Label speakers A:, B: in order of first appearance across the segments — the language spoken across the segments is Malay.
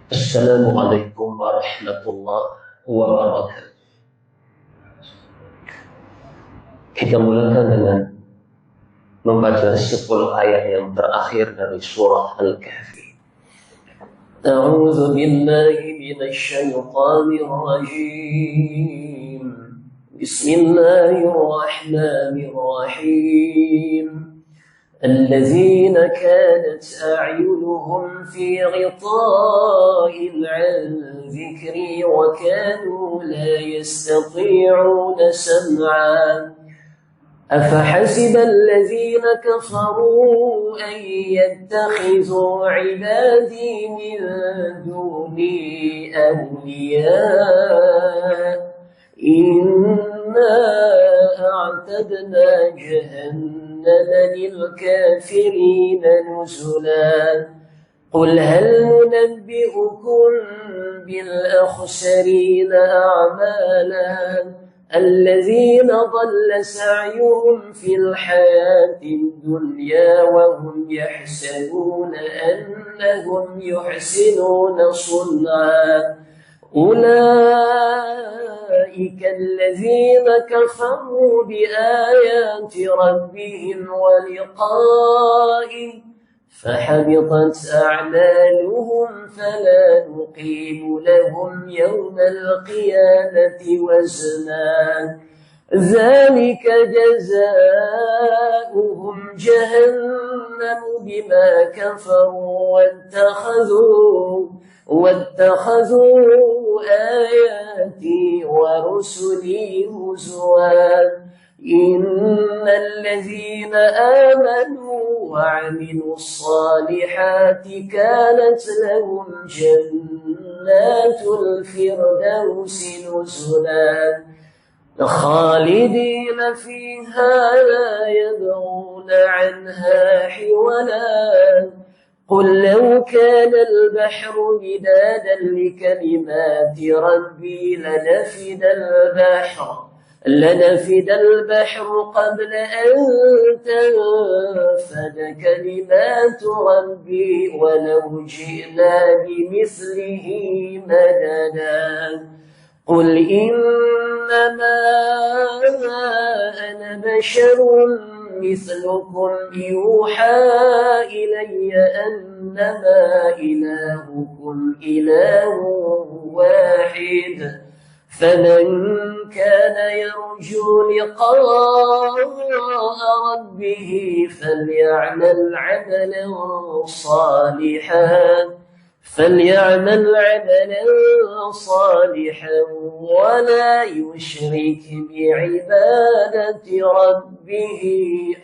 A: Assalamualaikum warahmatullahi wabarakatuh. Kita mulakan dengan membaca 10 ayat yang terakhir dari surah Al-Kahfi. A'udzu billahi minasy syaithanir rajim. Bismillahirrahmanirrahim. الذين كانت أعينهم في غطاء عن ذكري وكانوا لا يستطيعون سمعا أفحسب الذين كفروا أن يتخذوا عبادي من دوني أولياء إنا أعتدنا جهنم للكافرين نزلا قل هل ننبئكم بالأخسرين أعمالا الذين ضل سعيهم في الحياة الدنيا وهم يحسبون أنهم يحسنون صنعا أولئك الذين كفروا بآيات ربهم ولقائه فحبطت أعمالهم فلا نقيم لهم يوم القيامة وزنا ذلك جزاؤهم جهنم بما كفروا واتخذوا آياتي ورسلي هزوا إن الذين آمنوا وعملوا الصالحات كانت لهم جنات الفردوس نزلا خالدين فيها لا يبغون عنها حولا قل لو كان البحر مدادا لكلمات ربي لنفد البحر قبل أن تنفد كلمات ربي ولو جئنا بمثله مددا قل إنما أنا بشر مثلكم يوحى إلي أنما إلهكم إله واحد فمن كان يرجو لقاء ربه فليعمل عملا صالحا ولا يشرك بعبادة ربه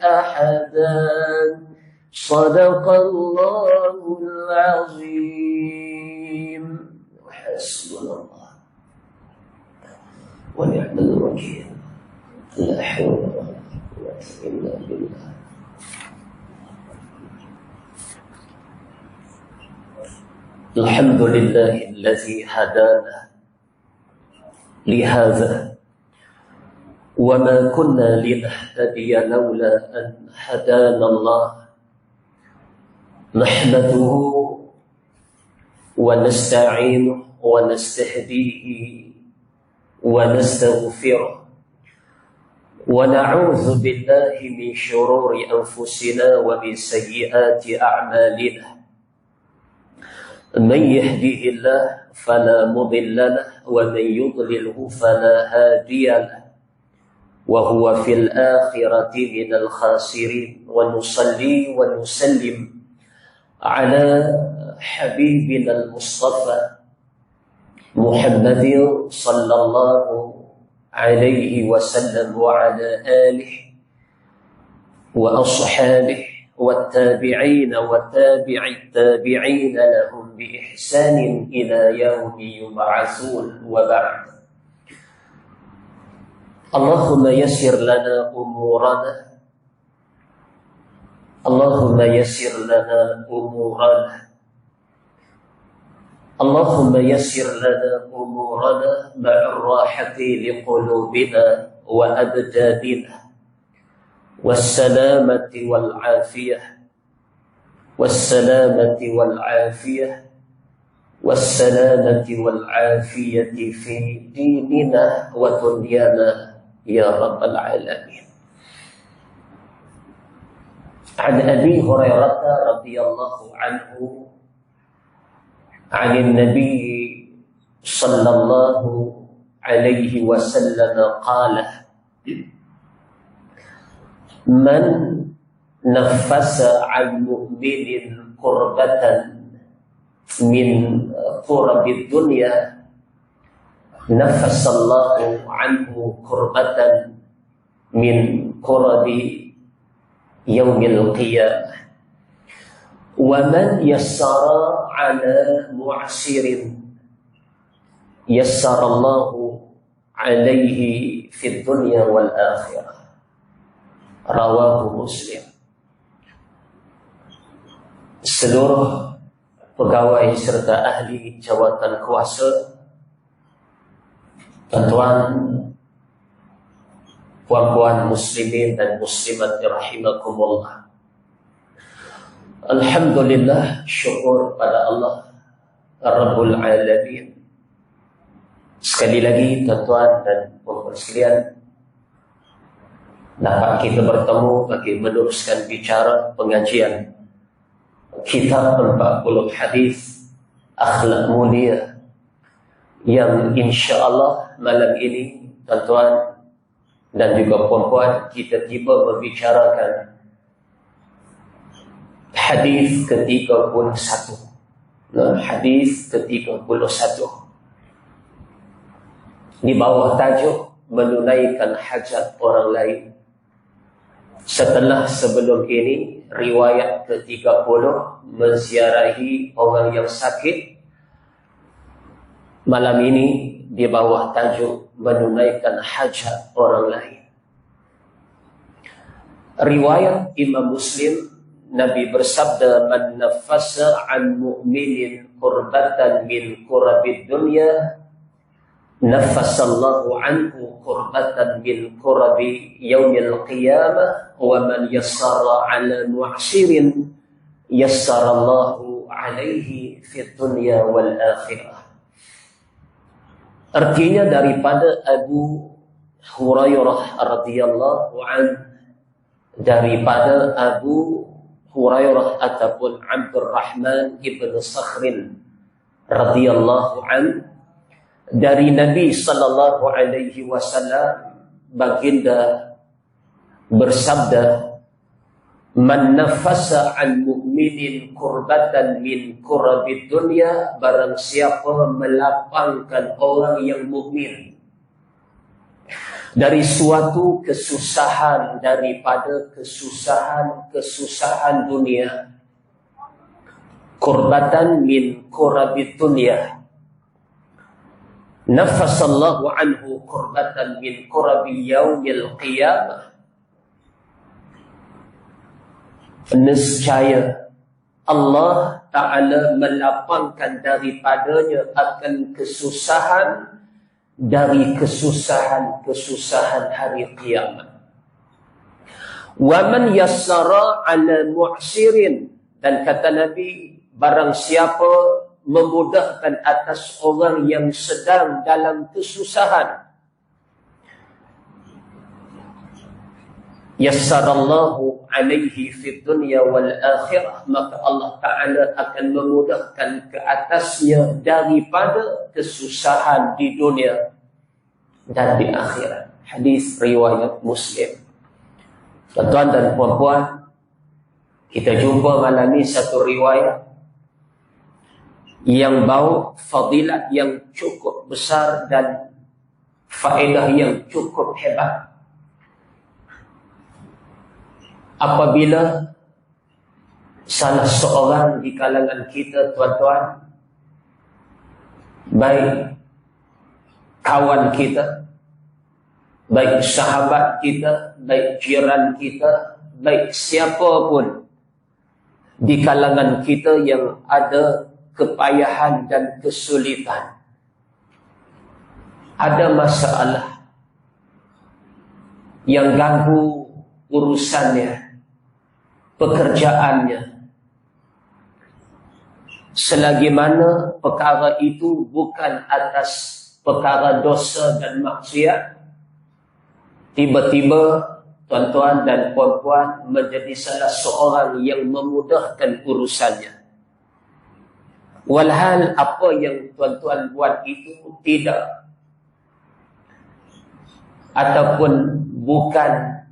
A: أحدا صدق الله العظيم حسبنا الله ونعم الوكيل لا حول ولا قوة إلا بالله. الحمد لله الذي هدانا لهذا وما كنا لنهتدي لولا أن هدانا الله نحمده ونستعينه ونستهديه ونستغفره ونعوذ بالله من شرور أنفسنا ومن سيئات أعمالنا من يهده الله فلا مضل له ومن يضلله فلا هادي له وهو في الآخرة من الخاسرين ونصلي ونسلم على حبيبنا المصطفى محمد صلى الله عليه وسلم وعلى آله وأصحابه والتابعين وتابع التابعين لهم بإحسان إلى يوم يبعثون وبعد. اللهم يسر لنا أمورنا اللهم يسر لنا أمورنا اللهم يسر لنا أمورنا مع الراحة لقلوبنا وأبداننا والسلامة والعافية والسلامة والعافية والسلامة والعافية في ديننا ودنيانا يا رب العالمين. عن أبي هريرة رضي الله عنه عن النبي صلى الله عليه وسلم قال: من نفس عن مؤمن كربة من كرب الدنيا نفس الله عنه كربة من كرب يوم القيامة. ومن يسر على معسر يسر الله عليه في الدنيا والآخرة. Rawahu Muslim. Seluruh pegawai serta ahli jawatan kuasa, tuan-tuan, puan-puan muslimin dan muslimat rahimakumullah. Alhamdulillah, syukur pada Allah Rabbul Alamin. Sekali lagi tuan-tuan dan puan-puan sekalian, dapat kita bertemu bagi meneruskan bicara pengajian kitab 40 hadis akhlak mulia yang insya-Allah malam ini tuan-tuan dan juga puan-puan kita tiba membicarakan hadis ke-31. Hadis ke-31 di bawah tajuk menunaikan hajat orang lain. Setelah sebelum ini riwayat ke-30 menziarahi orang yang sakit, malam ini di bawah tajuk menunaikan hajat orang lain. Riwayat Imam Muslim, Nabi bersabda, man nafasa an mu'minin kurbatan min kurabid dunya nafasallahu anhu kurbatan min kurabi yaumil qiyamah wa man yassara ala mu'sirin yassarallahu alaihi fid dunya wal akhirah. Artinya daripada Abu Hurairah radhiyallahu anhu, daripada Abu Hurairah ataupun Abdurrahman ibn Sakhrin radhiyallahu anhu, dari Nabi sallallahu alaihi wasallam baginda bersabda, man nafasa an mu'minin kurbatan min kurabid dunya, barang siapa melapangkan orang yang mukmin dari suatu kesusahan daripada kesusahan dunia. Kurbatan min kurabid dunya, nafasallahu anhu kurbatan min kurabi yaumil qiyamah. Nescaya Allah Ta'ala melapangkan daripadanya akan kesusahan dari kesusahan hari kiamat. Wa man yassara ala mu'sirin, dan kata Nabi, barang siapa memudahkan atas orang yang sedang dalam kesusahan, yassarallahu alaihi fid dunya wal akhirah, maka Allah Ta'ala akan memudahkan ke atasnya daripada kesusahan di dunia dan di akhirat. Hadis riwayat Muslim. Tuan-tuan dan puan-puan, kita jumpa malam ini satu riwayat yang bawa fadilat yang cukup besar dan faedah yang cukup hebat. Apabila salah seorang di kalangan kita, tuan-tuan, baik kawan kita, baik sahabat kita, baik jiran kita, baik siapapun di kalangan kita yang ada kepayahan dan kesulitan, ada masalah yang ganggu urusannya, pekerjaannya, selagi mana perkara itu bukan atas perkara dosa dan maksiat, tiba-tiba tuan-tuan dan puan-puan menjadi salah seorang yang memudahkan urusannya. Walhal apa yang tuan-tuan buat itu tidak ataupun bukan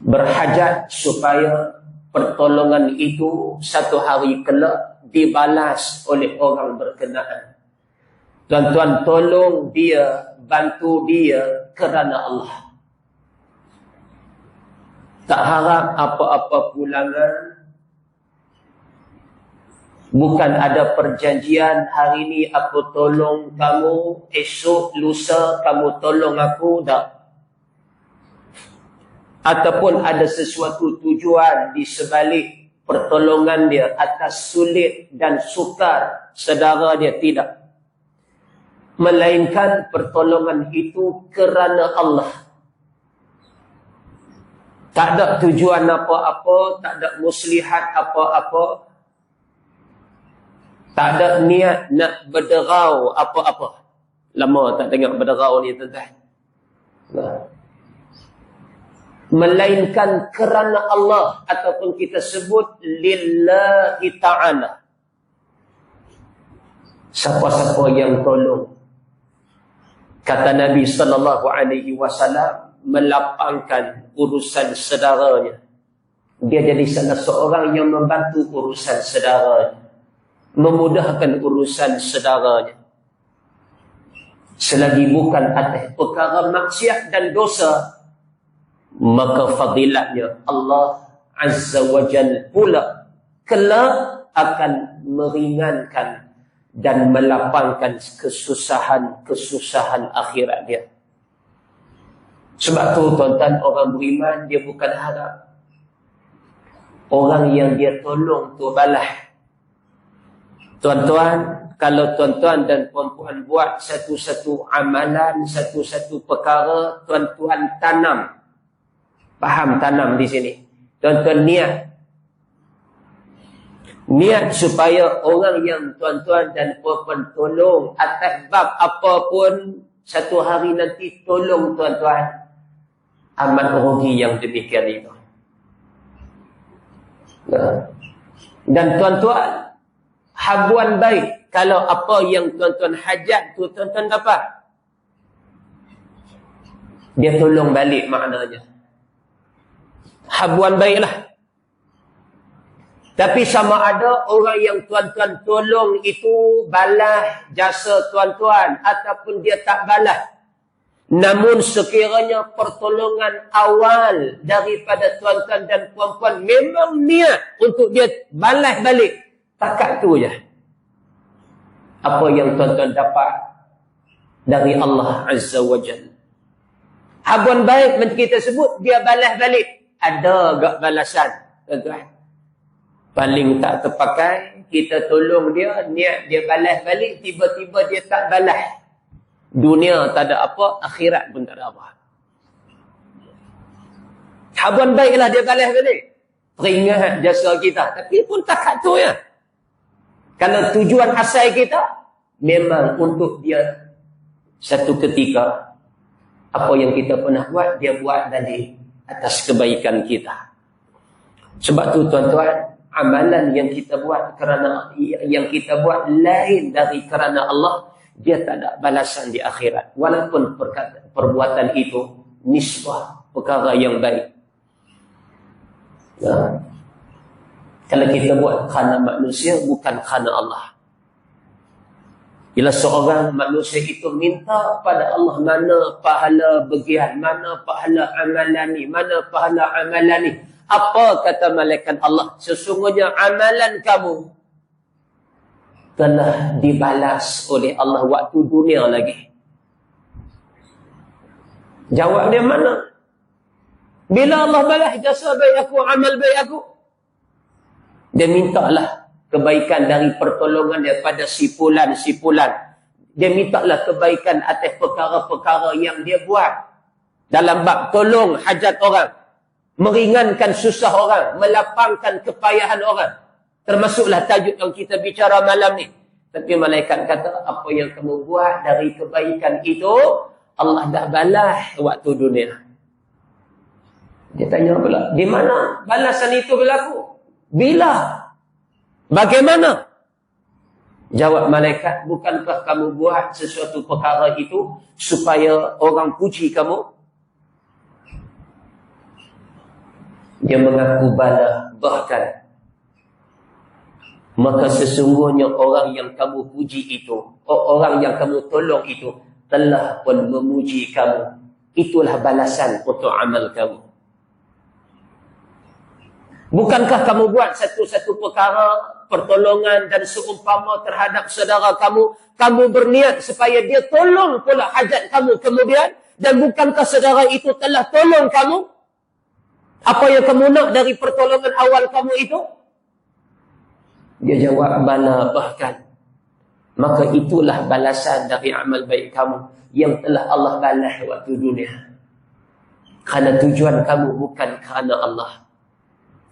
A: berhajat supaya pertolongan itu satu hari kelak dibalas oleh orang berkenaan. Tuan-tuan tolong dia, bantu dia kerana Allah. Tak harap apa-apa pulangan. Bukan ada perjanjian, hari ni aku tolong kamu, esok, lusa kamu tolong aku, tak. Ataupun ada sesuatu tujuan di sebalik pertolongan dia atas sulit dan sukar saudara dia, tidak. Melainkan pertolongan itu kerana Allah. Tak ada tujuan apa-apa, tak ada muslihat apa-apa. Tak ada niat nak berderau apa-apa. Lama tak tengok berderau ni tuan-tuan. Melainkan kerana Allah, ataupun kita sebut lillahi ta'ala. Siapa-siapa yang tolong, kata Nabi SAW, melapangkan urusan saudaranya. Dia jadi salah seorang yang membantu urusan saudaranya, memudahkan urusan saudaranya. Selagi bukan atas perkara maksiat dan dosa, maka fadilatnya Allah Azza wa Jal pula kelak akan meringankan dan melapangkan kesusahan akhirat dia. Sebab tu tuan-tuan, orang beriman dia bukan harap orang yang dia tolong tu balas. Tuan-tuan, kalau tuan-tuan dan puan-puan buat satu-satu amalan, satu-satu perkara, tuan-tuan tanam. Faham tanam di sini? Tuan-tuan niat supaya orang yang tuan-tuan dan puan-puan tolong atas bab apapun, satu hari nanti tolong tuan-tuan. Amat rugi yang demikian itu. Dan tuan-tuan, habuan baik kalau apa yang tuan-tuan hajat tu tuan-tuan dapat, dia tolong balik maknanya. Habuan baiklah. Tapi sama ada orang yang tuan-tuan tolong itu balas jasa tuan-tuan ataupun dia tak balas. Namun sekiranya pertolongan awal daripada tuan-tuan dan puan-puan memang niat untuk dia balas balik, takat tu je apa yang tuan-tuan dapat dari Allah Azza wa Jalla. Habuan baik macam kita sebut, dia balas balik. Ada gak balasan, tuan-tuan? Paling tak terpakai, kita tolong dia, niat dia balas balik, tiba-tiba dia tak balas. Dunia tak ada apa, akhirat pun tak ada apa. Habuan baiklah dia balas balik. Peringat jasa kita. Tapi pun takat tu ya. Kalau tujuan asal kita memang untuk dia satu ketika, apa yang kita pernah buat, dia buat dari atas kebaikan kita. Sebab tu tuan-tuan, amalan yang kita buat kerana yang kita buat lain dari kerana Allah, dia tak ada balasan di akhirat. Walaupun perbuatan itu nisbah perkara yang baik. Nah, kalau kita buat kerana manusia, bukan kerana Allah. Bila seorang manusia itu minta pada Allah, mana pahala bagian, mana pahala amalan ni, mana pahala amalan ni. Apa kata malaikat Allah? Sesungguhnya amalan kamu telah dibalas oleh Allah waktu dunia lagi. Jawab dia mana? Bila Allah balas jasa baik aku, amal baik aku, dia mintalah kebaikan dari pertolongan daripada sipulan-sipulan. Dia mintalah kebaikan atas perkara-perkara yang dia buat dalam bab tolong hajat orang, meringankan susah orang, melapangkan kepayahan orang. Termasuklah tajuk yang kita bicara malam ni. Tapi malaikat kata, apa yang kamu buat dari kebaikan itu, Allah dah balas waktu dunia. Dia tanya pula, di mana balasan itu berlaku? Bila? Bagaimana? Jawab malaikat, bukankah kamu buat sesuatu perkara itu supaya orang puji kamu? Dia mengaku bala, bahkan maka sesungguhnya orang yang kamu puji itu, orang yang kamu tolong itu, telah pun memuji kamu. Itulah balasan untuk amal kamu. Bukankah kamu buat satu-satu perkara, pertolongan dan seumpama terhadap saudara kamu, kamu berniat supaya dia tolong pula hajat kamu kemudian, dan bukankah saudara itu telah tolong kamu? Apa yang kamu nak dari pertolongan awal kamu itu? Dia jawab, bala, bahkan. Maka itulah balasan dari amal baik kamu yang telah Allah balas waktu dunia. Kerana tujuan kamu bukan kerana Allah.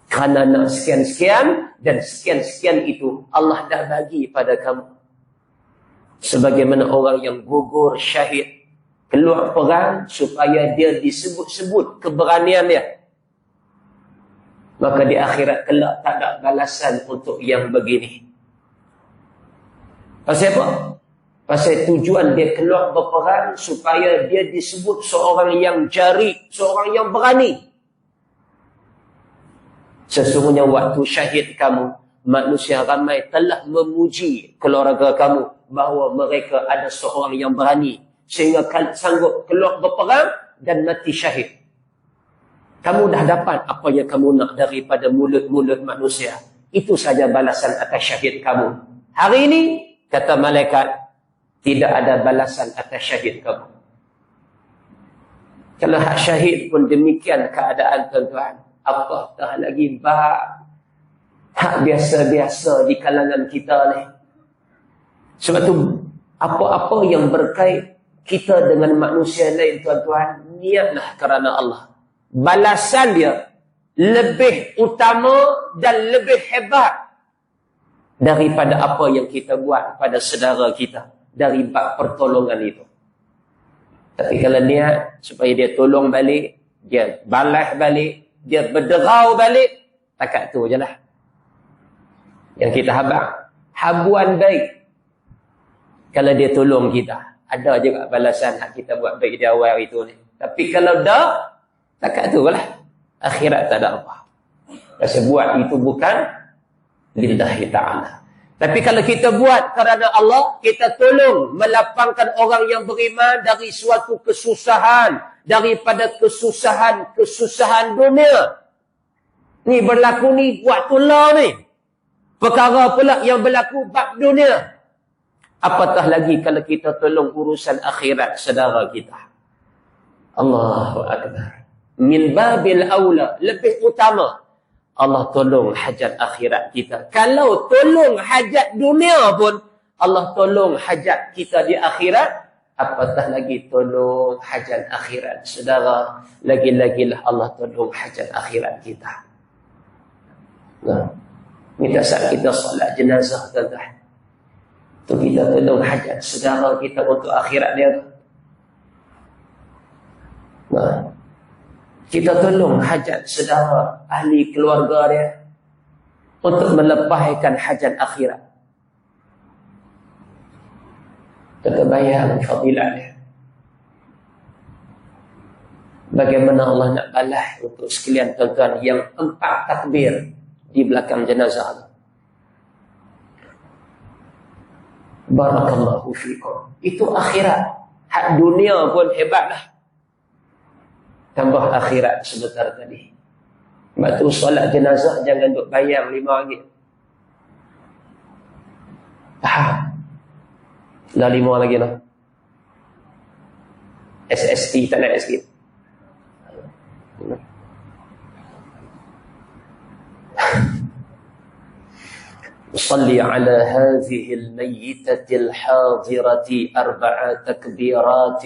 A: Kerana nak sekian-sekian, dan sekian-sekian itu Allah dah bagi pada kamu. Sebagaimana orang yang gugur syahid, keluar perang supaya dia disebut-sebut keberanian dia. Maka di akhirat kelak tak ada balasan untuk yang begini. Pasal apa? Pasal tujuan dia keluar berperang supaya dia disebut seorang yang jari, seorang yang berani. Sesungguhnya waktu syahid kamu, manusia ramai telah memuji keluarga kamu bahawa mereka ada seorang yang berani sehingga sanggup keluar berperang dan mati syahid. Kamu dah dapat apa yang kamu nak daripada mulut-mulut manusia. Itu saja balasan atas syahid kamu. Hari ini, kata malaikat, tidak ada balasan atas syahid kamu. Kalau hak syahid pun demikian keadaan tuan-tuan. Apatah lagi hak biasa-biasa di kalangan kita ni. Sebab tu, apa-apa yang berkait kita dengan manusia lain tuan-tuan, niatlah kerana Allah. Balasan dia lebih utama dan lebih hebat daripada apa yang kita buat pada saudara kita dari bab pertolongan itu. Tapi kalau niat supaya dia tolong balik, dia balas balik, dia berderau balik, takat tu je lah yang kita habang. Habuan baik kalau dia tolong kita, ada juga balasan hak kita buat baik di awal itu ni. Tapi kalau dah, takat tu lah, akhirat tak ada apa. Pasal buat itu bukan lillahi ta'ala. Tapi kalau kita buat kerana Allah, kita tolong melapangkan orang yang beriman dari suatu kesusahan, daripada kesusahan dunia. Ni berlaku ni buat tulah ni. Perkara pula yang berlaku bab dunia. Apatah lagi kalau kita tolong urusan akhirat saudara kita. Allahu Akbar. Min babil aula, lebih utama Allah tolong hajat akhirat kita. Kalau tolong hajat dunia pun Allah tolong hajat kita di akhirat, apatah lagi tolong hajat akhirat saudara, lagi-lagilah Allah tolong hajat akhirat kita. Nah, minta saat kita solat jenazah tuan-tuan, tu kita tolong hajat saudara kita untuk akhirat dia. Nah, kita tolong hajat saudara, ahli keluarga dia untuk melepaskan hajat akhirat. Kita bayang fadilah dia. Bagaimana Allah nak balas untuk sekalian tuan-tuan yang 4 takbir di belakang jenazah. Barakallahu fikum. Itu akhirat. Hak dunia pun hebatlah. Tambah akhirat sebentar tadi. Sebab tu solat jenazah jangan duk bayang RM5. Faham? Dah 5 lagi lah. SST tak naik sikit. صلي على هذه الميتة الحاضرة 4 تكبيرات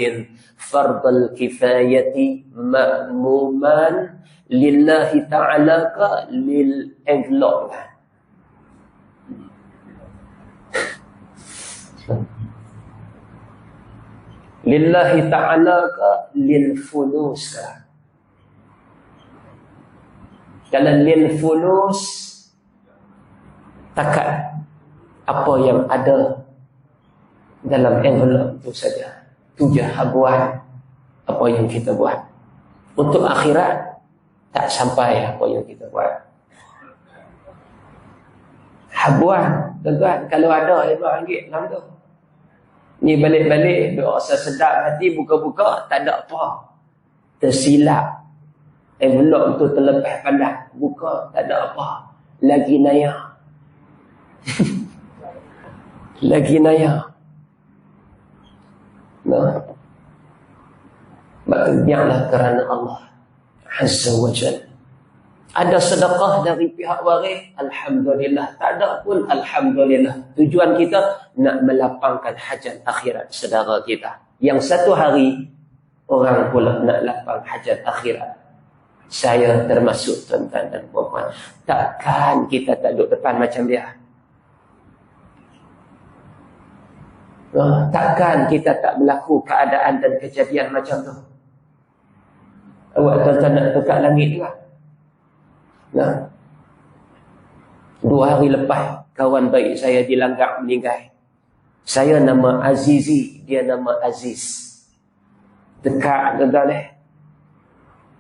A: فرض الكفاية مأموما لله تعالى للإغلاق. Lillahi ta'ala ke lil fulus ke? Kalau lil fulus, takat apa yang ada dalam envelope itu saja. Itu je habuan apa yang kita buat. Untuk akhirat, tak sampai apa yang kita buat. Habuan, tuan-tuan, kalau ada RM5 dalam tu. Ni balik-balik, duk rasa sedap hati, buka-buka, tak ada apa. Tersilap. Envelope tu terlepas pandang. Buka, tak ada apa. Lagi naya. Lagi naya. Nah. Banyaklah kerana Allah Azza wa Jalla. Ada sedekah dari pihak waris, alhamdulillah. Tak ada pun, alhamdulillah. Tujuan kita nak melapangkan hajat akhirat saudara kita. Yang satu hari orang pula nak lapang hajat akhirat. Saya termasuk tuan-tuan dan puan-puan. Takkan kita tak duduk depan macam dia? Takkan kita tak berlaku keadaan dan kejadian macam tu? Awak tuan-tuan nak dekat langit juga? Nah, 2 hari lepas kawan baik saya di Langgar meninggal. Saya nama Azizi, dia nama Aziz. Dekat tuan-tuan.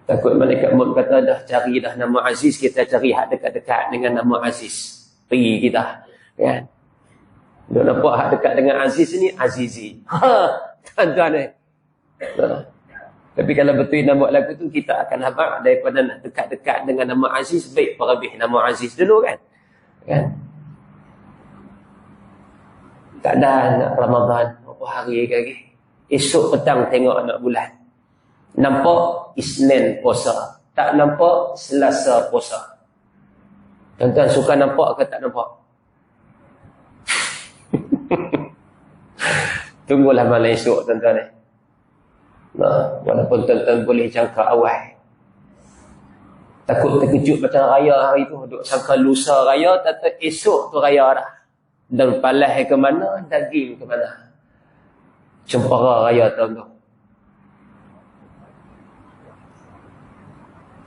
A: Takut malaikat maut kata dah cari dah nama Aziz, kita cari hak dekat-dekat dengan nama Aziz. Pergi kita, kan? Duk nampak hak dekat dengan Aziz ni Azizi. Tuan-tuan. Tapi kalau betul nama lagu tu, kita akan habaq daripada nak dekat-dekat dengan nama Aziz, baik perlebih nama Aziz dulu, kan? Tak ada nak Ramadan berapa hari lagi. Esok petang tengok anak bulan. Nampak Isnin puasa, tak nampak Selasa puasa. Tuan-tuan suka nampak ke tak nampak? Tunggulah malam esok tuan-tuan. Nah, walaupun tuan-tuan boleh jangka awal. Takut terkejut macam raya hari tu, duk sangka lusa raya, tak esok tu raya dah. Dan palas ke mana, daging ke mana. Cempara raya tahun tu.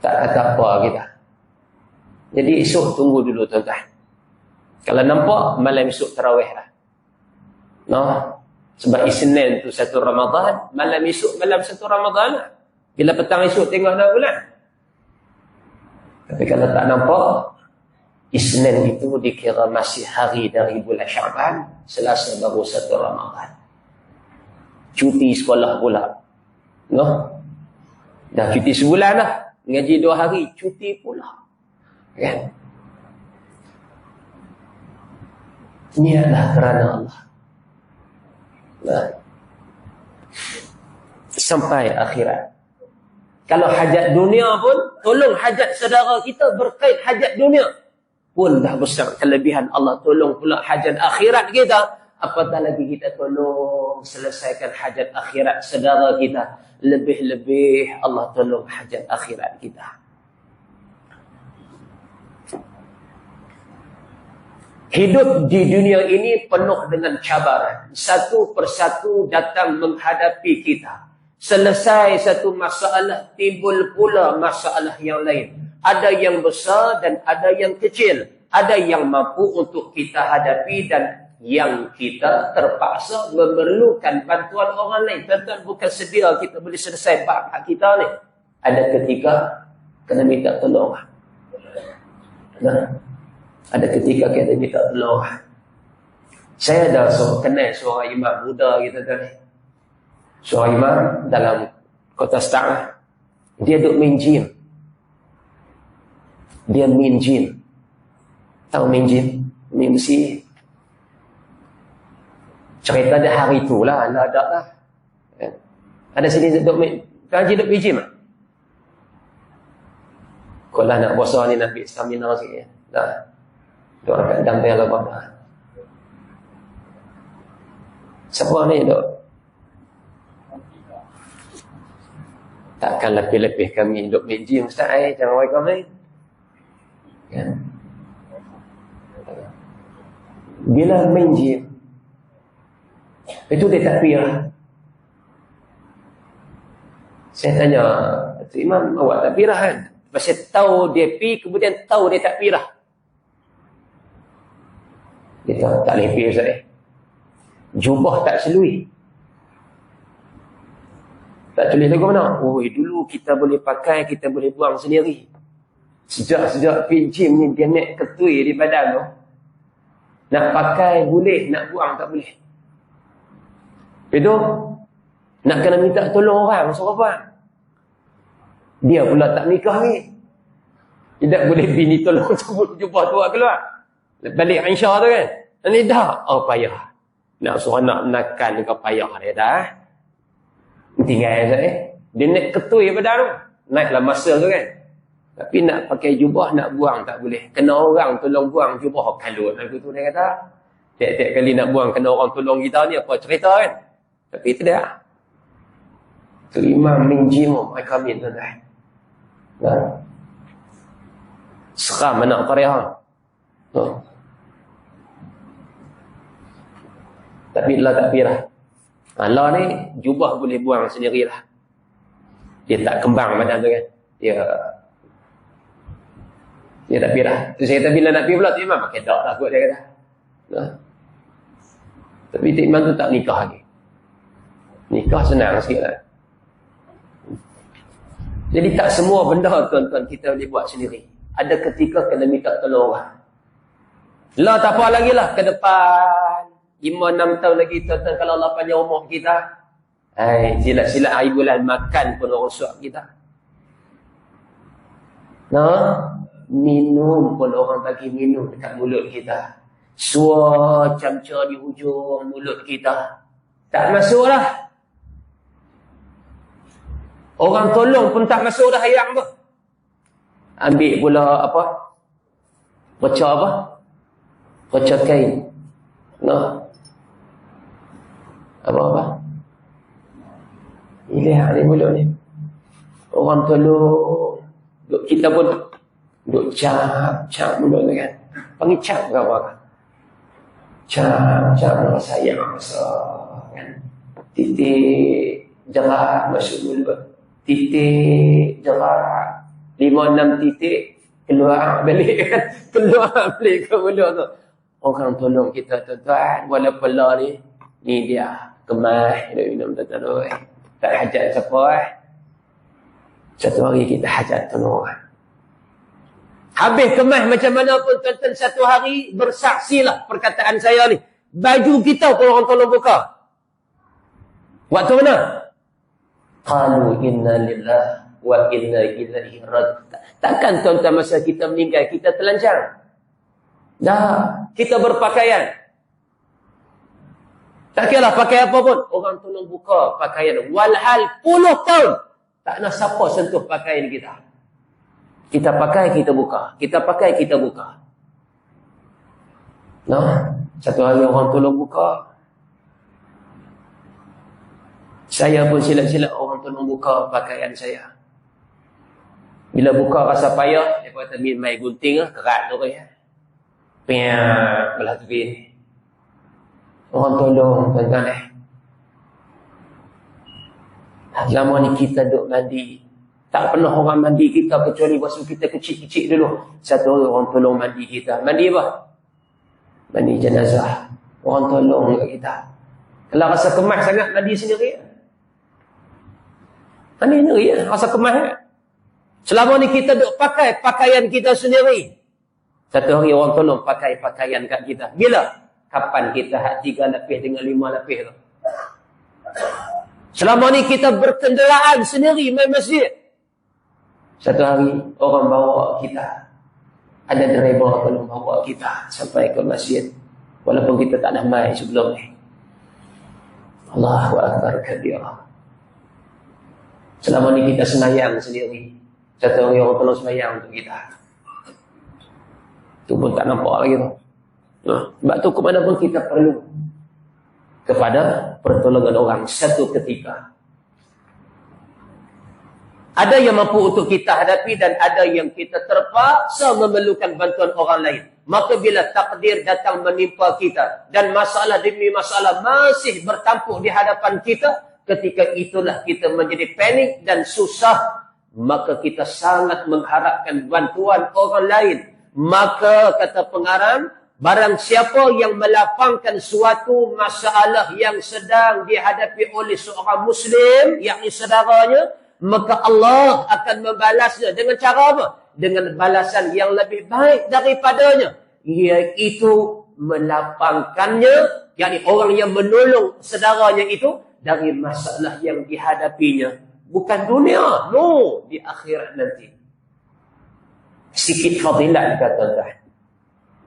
A: Tak kata apa kita. Jadi esok tunggu dulu tuan-tuan. Kalau nampak, malam esok tarawih lah. Sebab Isnin tu 1 Ramadan, malam esok malam 1 Ramadan lah. Bila petang esok tengok anak bulan. Tapi kalau tak nampak, Isnin itu dikira masih hari dari bulan Syaban, Selasa baru 1 Ramadan. Cuti sekolah pula. Dah cuti sebulan lah. Ngaji 2 hari, cuti pula. Kan? Niatlah kerana Allah. Sampai akhirat. Kalau hajat dunia pun, tolong hajat saudara kita berkait hajat dunia pun dah besar kelebihan. Allah tolong pula hajat akhirat kita. Apatah lagi kita tolong selesaikan hajat akhirat saudara kita. Lebih-lebih Allah tolong hajat akhirat kita. Hidup di dunia ini penuh dengan cabaran. Satu persatu datang menghadapi kita. Selesai satu masalah, timbul pula masalah yang lain. Ada yang besar dan ada yang kecil. Ada yang mampu untuk kita hadapi dan yang kita terpaksa memerlukan bantuan orang lain. Tuan-tuan, bukan sedia kita boleh selesai bab hak kita ni. Ada ketika kena minta tolong. Ada ketika kita minta tolong. Saya dah kenal seorang imam muda kita tadi. Seorang imam dalam kota Setang. Dia duk main gym. Dia main gym. Tahu main gym? Main besi. Cerita dia hari tu lah. Ada lah. Ada sini duk main. Kaji duk main gym lah. Kalau nak puasa ni nak ambil stamina sikit. Dah. Duk kat dumbbell lah apa. Siapa ni duk? Takkan lebih-lebih kami duk main gym Ustaz. Jangan wai kami. Kan? Bila main gym, Itu dia tak pirah. Saya tanya, Datuk Imam, awak tak pirah kan? Pasal tahu dia pi, kemudian tahu dia tak pirah. Dia tahu, tak boleh pi Ustaz. Jubah tak selui. Tak tulis lagu mana? Oh, dulu kita boleh pakai, kita boleh buang sendiri. Sejak pinjim ni dia nak ketui di badan tu. Nak pakai boleh, nak buang tak boleh. Itu nak kena minta tolong orang, suruh apa? Dia pula tak nikah ni. Tidak boleh bini tolong jubah tu keluar. Balik Aisyah tu kan. Ini dah. Oh, payah. Nak suruh anak menakan kau payah dia dah. Tinggal saya. Dia nak ketui badan tu. Naiklah masa tu kan. Tapi nak pakai jubah, nak buang tak boleh. Kena orang tolong buang jubah. Kalut aku tu dia kata. Tiap-tiap kali nak buang, kena orang tolong kita ni. Apa cerita kan. Tapi tidak. Tu Imam minjimu. Mereka minta dah. Seram anak Tariah. Tapi Allah tak pirah. Allah ni jubah boleh buang sendirilah. Dia tak kembang badan tu kan. Dia tak pirah. Tu saya kata bila nak pergi pula tu Imam pakai dak lah kot dia kata. Tapi tu Imam tu tak nikah lagi. Nikah senang sikit lah. Jadi tak semua benda tuan-tuan kita boleh buat sendiri. Ada ketika kena minta tolong orang. Lah tak apa lagi lah ke depan 5-6 tahun lagi tuan-tuan kalau Allah panjang umur kita. Silat-silat hari bulan makan pun orang suap kita. Minum pun orang bagi minum dekat mulut kita. Suar camca di hujung mulut kita. Tak masuk lah. Orang tolong pun tak masuk dah hayang tu. Ambil pula apa? Recah apa? Recah kain. Apa-apa? Ilah ni mulut ni. Orang tolong. Kita pun duk cap mulut ni kan. Panggil cap ke apa kan? Cap sayang masa kan. Titik jerat masuk mulut. Titik jerat 5-6 titik keluar balik kan. Keluar balik ke mulut tu. Orang tolong kita tuan-tuan. Walaupun lah ni dia kemas dia minum tuan-tuan. Tak hajat siapa satu hari kita hajat tolong orang. Habis kemas macam mana pun tuan-tuan satu hari bersaksilah perkataan saya ni. Baju kita pun orang tolong buka. Waktu mana? Qalu inna lillah wa inna ilaihi raji'un. Takkan tuan-tuan masa kita meninggal kita telanjang? Dah, kita berpakaian. Tak kira lah pakai apa pun. Orang tolong buka pakaian. Walhal puluh tahun. Tak nak siapa sentuh pakaian kita. Kita pakai, kita buka. Kita pakai, kita buka. Satu hari orang tolong buka. Saya pun silat-silat orang tolong buka pakaian saya. Bila buka rasa payah, dia kata mai gunting lah, kerat tu ya. Piak belah tepi ni. Orang tolong tuan-tuan Lama ni kita duduk mandi. Tak pernah orang mandi kita kecuali waktu kita kecil-kecil dulu. Satu orang tolong mandi kita. Mandi apa? Mandi jenazah. Orang tolong kita. Kalau rasa kemas sangat mandi sendiri. Mandi sendiri ya. Rasa kemas ya. Selama ni kita duduk pakai pakaian kita sendiri. Satu hari orang tolong pakai pakaian kat kita. Bila? Kapan kita hak 3 lapis dengan 5 lapis tu? Selama ni kita berkenderaan sendiri main masjid. Satu hari orang bawa kita. Ada driver tolong bawa kita sampai ke masjid. Walaupun kita tak nak main sebelum ni. Allahu Akbar kabira. Selama ni kita sembahyang sendiri. Satu hari orang tolong sembahyang untuk kita. Itu pun tak nampak lagi tu. Sebab tu ke mana pun kita perlu kepada pertolongan orang satu ketika. Ada yang mampu untuk kita hadapi dan ada yang kita terpaksa memerlukan bantuan orang lain. Maka bila takdir datang menimpa kita dan masalah demi masalah masih bertampuk di hadapan kita, ketika itulah kita menjadi panik dan susah, maka kita sangat mengharapkan bantuan orang lain. Maka kata pengarang, barang siapa yang melapangkan suatu masalah yang sedang dihadapi oleh seorang Muslim, yakni saudaranya, maka Allah akan membalasnya dengan cara apa? Dengan balasan yang lebih baik daripadanya, iaitu melapangkannya, yakni orang yang menolong saudaranya itu dari masalah yang dihadapinya. Bukan dunia, no, di akhirat nanti. Sikit fadilat kata-kata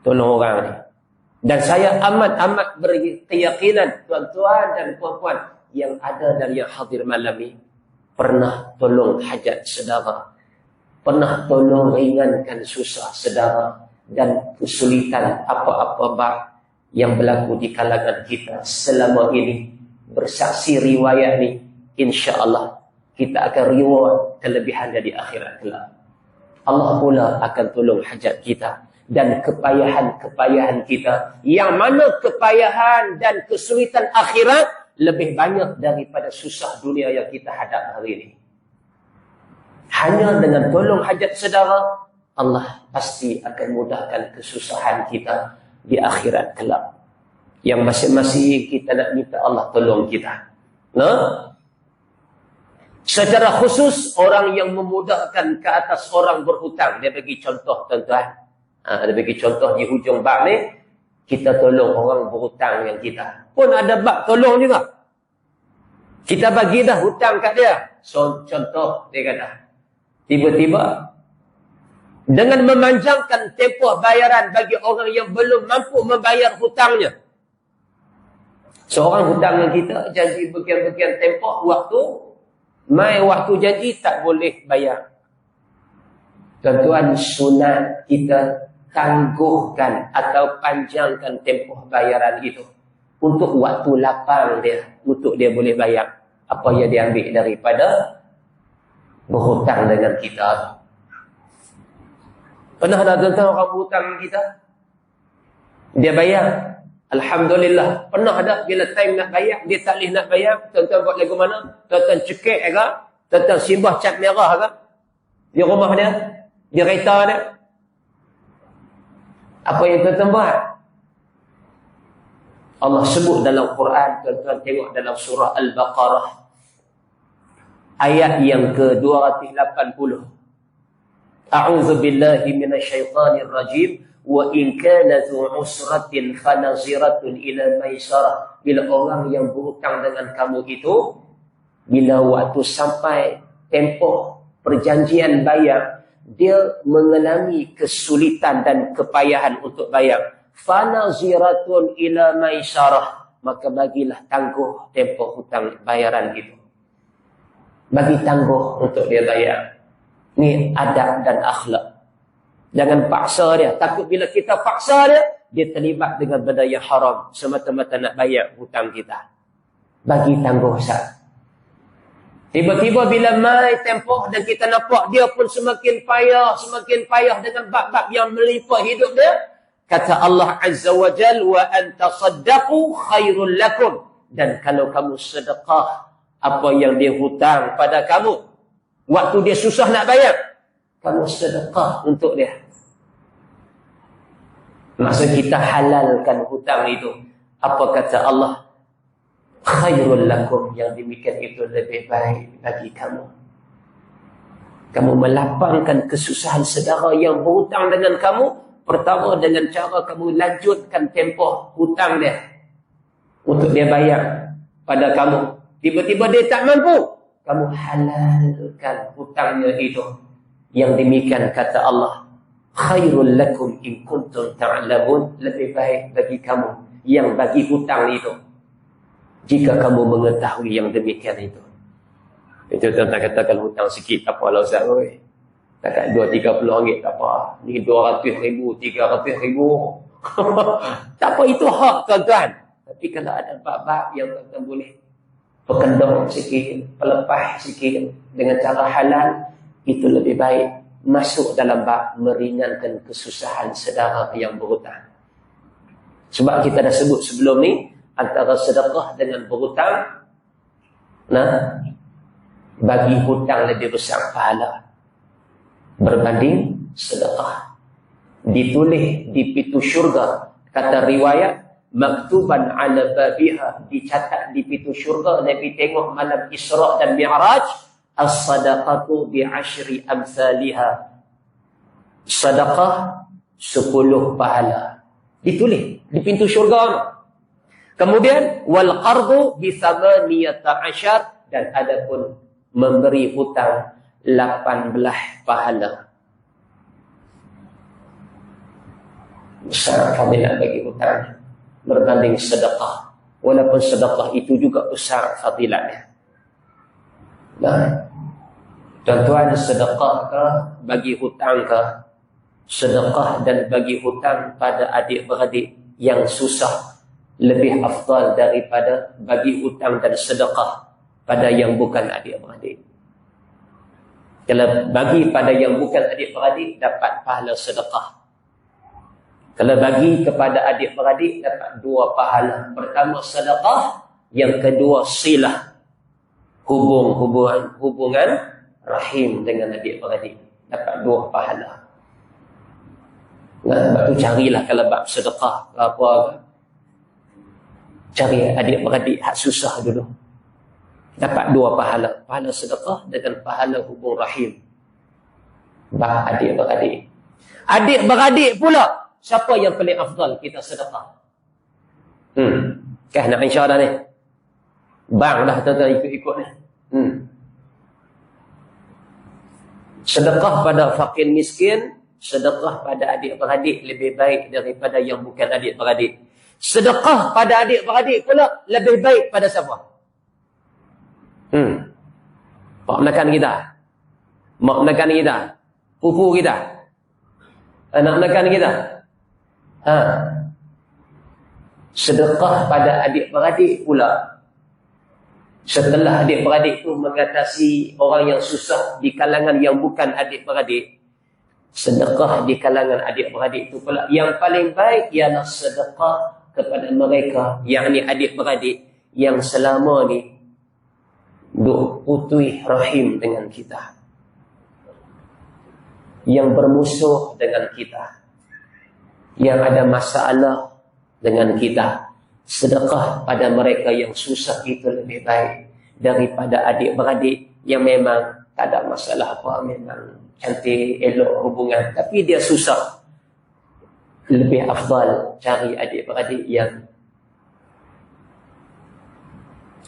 A: tolong orang ni. Dan saya amat berkeyakinan tuan-tuan dan puan-puan yang ada dan yang hadir malam ni pernah tolong hajat saudara, pernah tolong ringankan susah saudara dan kesulitan apa-apa bab yang berlaku di kalangan kita selama ini. Bersaksi riwayat ni, insya-Allah kita akan reward kelebihan dari akhirat kelak. Allah pula akan tolong hajat kita dan kepayahan-kepayahan kita, yang mana kepayahan dan kesulitan akhirat lebih banyak daripada susah dunia yang kita hadap hari ini. Hanya dengan tolong hajat saudara, Allah pasti akan mudahkan kesusahan kita di akhirat kelak. Yang masing-masing kita nak minta Allah tolong kita. Nah, secara khusus orang yang memudahkan ke atas orang berhutang, dia bagi contoh tuan-tuan. Dia bagi contoh di hujung bab ni, kita tolong orang berhutang yang kita. Pun ada bab tolong juga. Kita bagi dah hutang kat dia. So, contoh dia kata, tiba-tiba dengan memanjangkan tempoh bayaran bagi orang yang belum mampu membayar hutangnya. Seorang hutang dengan kita janji bagian-bagian tempoh waktu, mai waktu janji tak boleh bayar. Tuan-tuan, sunat kita tangguhkan atau panjangkan tempoh bayaran itu untuk waktu lapang dia, untuk dia boleh bayar apa yang dia ambil daripada berhutang dengan kita. Pernah tak tuan-tuan orang berhutang dengan kita? Dia bayar, alhamdulillah. Pernah tak bila time nak bayar, dia tak boleh nak bayar, tuan-tuan buat lagu mana? Tuan-tuan cekik ke? Tuan-tuan simbah cat merah ke? Di rumah dia? Di kereta dia? Apa yang tuan-tuan buat? Allah sebut dalam Quran, tuan-tuan tengok dalam surah Al-Baqarah ayat yang ke-280. A'udzu billahi minasyaitonir rajim. Wa in kana dzu usratin fanaziratun ila maisarah. Bila orang yang berhutang dengan kamu itu, bila waktu sampai tempoh perjanjian bayar, dia mengalami kesulitan dan kepayahan untuk bayar, fanaziratun ila maisarah, maka bagilah tangguh tempoh hutang bayaran itu. Bagi tangguh untuk dia bayar. Ni adab dan akhlak. Jangan paksa dia. Takut bila kita paksa dia, dia terlibat dengan benda yang haram semata-mata nak bayar hutang kita. Bagi tangguh sah. Tiba-tiba bila mai tempoh dan kita nampak dia pun semakin payah dengan bab-bab yang melimpah hidup dia. Kata Allah Azza wa Jal, wa antasaddaqu khairul lakum. Dan kalau kamu sedekah apa yang dia hutang pada kamu, waktu dia susah nak bayar, kamu sedekah untuk dia. Maksud kita halalkan hutang itu. Apa kata Allah? Khairul lakum, yang demikian itu lebih baik bagi kamu. Kamu melapangkan kesusahan saudara yang berhutang dengan kamu. Pertama dengan cara kamu lanjutkan tempoh hutang dia untuk dia bayar pada kamu. Tiba-tiba dia tak mampu, kamu halalkan hutangnya itu. Yang demikian kata Allah, khairul lakum in kuntum ta'lamun, lebih baik bagi kamu yang bagi hutang itu, jika kamu mengetahui yang demikian itu. Itu tuan-tuan katakan hutang sikit, tak apalah Ustaz. Takat 2-30 ringgit tak apa. Ni 200,000, 300,000. Tak apa, itu hak tuan-tuan. Tapi kalau ada bab-bab yang tuan-tuan boleh berkendor sikit, pelepah sikit dengan cara halal, itu lebih baik masuk dalam bab meringankan kesusahan saudara yang berhutang. Sebab kita dah sebut sebelum ni, antara sedekah dengan berhutang, bagi hutang lebih besar pahala berbanding sedekah. Ditulis di pintu syurga, kata riwayat, maktuban ala babiha, dicatat di pintu syurga. Nabi tengok malam Isra' dan Mi'raj, as-sadaqatu bi'ashri amthaliha, sedekah 10 pahala. Ditulis di pintu syurga. Kemudian wal qardu bi 18, dan adapun memberi hutang 18 pahala. Besar fadilah bagi hutang berbanding sedekah. Walaupun sedekah itu juga besar fadilahnya. Tuan-tuan, sedekah ke bagi hutang ke? Sedekah dan bagi hutang pada adik-beradik yang susah lebih afdal daripada bagi hutang dan sedekah pada yang bukan adik-beradik. Kalau bagi pada yang bukan adik-beradik, dapat pahala sedekah. Kalau bagi kepada adik-beradik, dapat 2 pahala. Pertama sedekah, yang kedua silah, hubungan rahim dengan adik-beradik, dapat 2 pahala. Sebab tu carilah kalau bab sedekah apa, cari adik-beradik hak susah dulu, dapat 2 pahala. Pahala sedekah dengan pahala hubung rahim bab adik-beradik. Adik-beradik pula, siapa yang paling afdal kita sedekah? Nak insya dah ni. Bang dah tuan-tuan ikut-ikut ni. Sedekah pada fakir miskin, sedekah pada adik-beradik lebih baik daripada yang bukan adik-beradik. Sedekah pada adik-beradik pula lebih baik pada siapa? Mak menekan kita, mak menekan kita, pupu kita, anak menekan kita. Sedekah pada adik-beradik pula, setelah adik-beradik itu mengatasi orang yang susah di kalangan yang bukan adik-beradik, sedekah di kalangan adik-beradik itu pula yang paling baik ialah sedekah kepada mereka, yakni adik-beradik yang selama ni duk putih rahim dengan kita, yang bermusuh dengan kita, yang ada masalah dengan kita. Sedekah pada mereka yang susah itu lebih baik daripada adik-beradik yang memang tak ada masalah apa, memang cantik, elok hubungan, tapi dia susah. Lebih afdal cari adik-beradik yang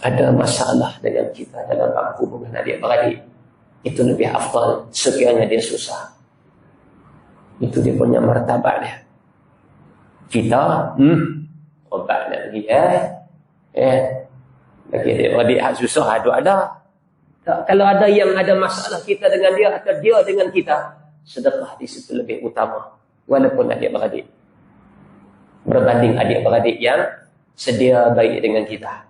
A: ada masalah dengan kita dalam hubungan adik-beradik. Itu lebih afdal sekiranya dia susah. Itu dia punya martabat dia. Kita obat lagi lagi adik-beradik hak susah ada. Kalau ada yang ada masalah kita dengan dia atau dia dengan kita, sedekah di situ lebih utama walaupun adik-beradik, berbanding adik-beradik yang sedia baik dengan kita.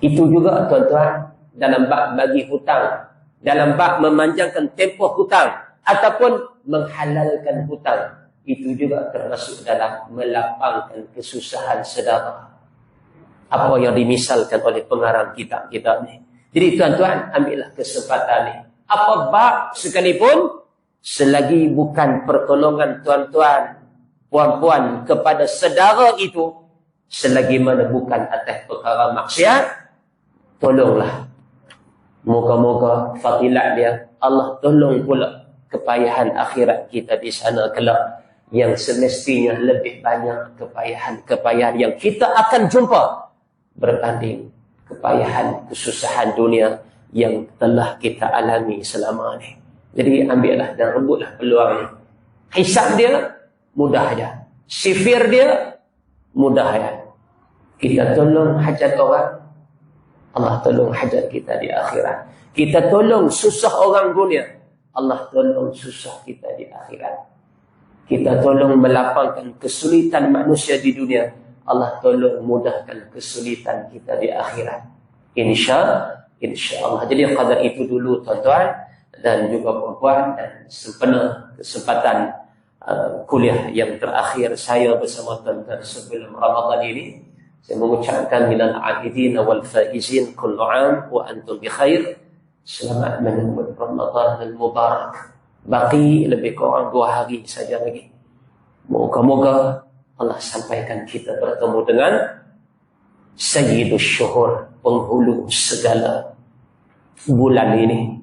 A: Itu juga tuan-tuan dalam bab bagi hutang, dalam bab memanjangkan tempoh hutang ataupun menghalalkan hutang, itu juga termasuk dalam melapangkan kesusahan saudara. Apa yang dimisalkan oleh pengarang kitab kita ni. Jadi tuan-tuan, ambillah kesempatan ni. Apa bab sekalipun, selagi bukan pertolongan tuan-tuan, puan-puan kepada saudara itu, selagi mana bukan atas perkara maksiat, tolonglah. Moga-moga fadilat dia, Allah tolong pula kepayahan akhirat kita di sana kelak, yang semestinya lebih banyak kepayahan yang kita akan jumpa berbanding kepayahan, kesusahan dunia yang telah kita alami selama ini. Jadi ambillah dan rebutlah peluang ini. Hisab dia mudah aja, sifir dia mudah aja. Kita tolong hajat orang, Allah tolong hajat kita di akhirat. Kita tolong susah orang dunia, Allah tolong susah kita di akhirat. Kita tolong melapangkan kesulitan manusia di dunia, Allah tolong mudahkan kesulitan kita di akhirat. InsyaAllah. Jadi qadar itu dulu tuan-tuan. dan juga puan-puan, dan sempena kesempatan kuliah yang terakhir saya bersama tuan-tuan sebelum Ramadan ini, saya mengucapkan minal aidin wal faizin kullu am wa antum bi khair. Selamat menyambut Ramadan al-Mubarak. Baki lebih kurang 2 hari saja lagi. Moga-moga Allah sampaikan kita bertemu dengan Sayyidus Syuhur, penghulu segala bulan ini.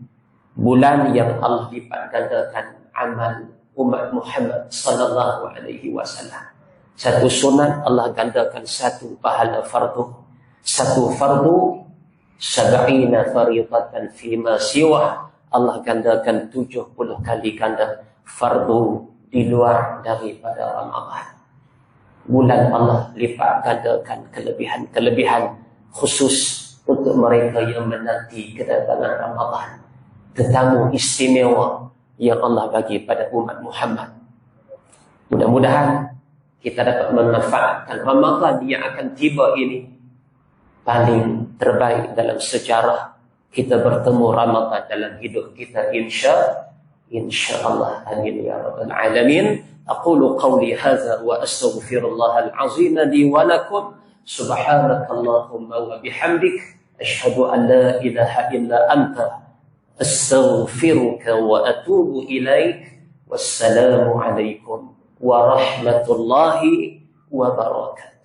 A: Bulan yang Allah lipat gandakan amal umat Muhammad sallallahu alaihi wasallam. Satu sunat Allah gandakan 1 pahala fardu. 1 fardu 70 fardatan fima siwa. Allah gandakan 70 kali ganda fardu di luar daripada Ramadan. Bulan Allah lipat gandakan kelebihan khusus untuk mereka yang menanti kedatangan Ramadan. Tetamu istimewa yang Allah bagi pada umat Muhammad. Mudah-mudahan kita dapat memanfaatkan Ramadan yang akan tiba ini. Paling terbaik dalam sejarah kita bertemu Ramadan dalam hidup kita, insyaallah. Amin ya rabbal alamin. Aqulu qawli hadza wa astaghfirullahal azim li wa lakum. Subhanakallahumma wa bihamdik asyhadu an la ilaha illa anta astaghfiruka wa atubu ilaik. Wassalamu alaikum warahmatullahi wabarakatuh.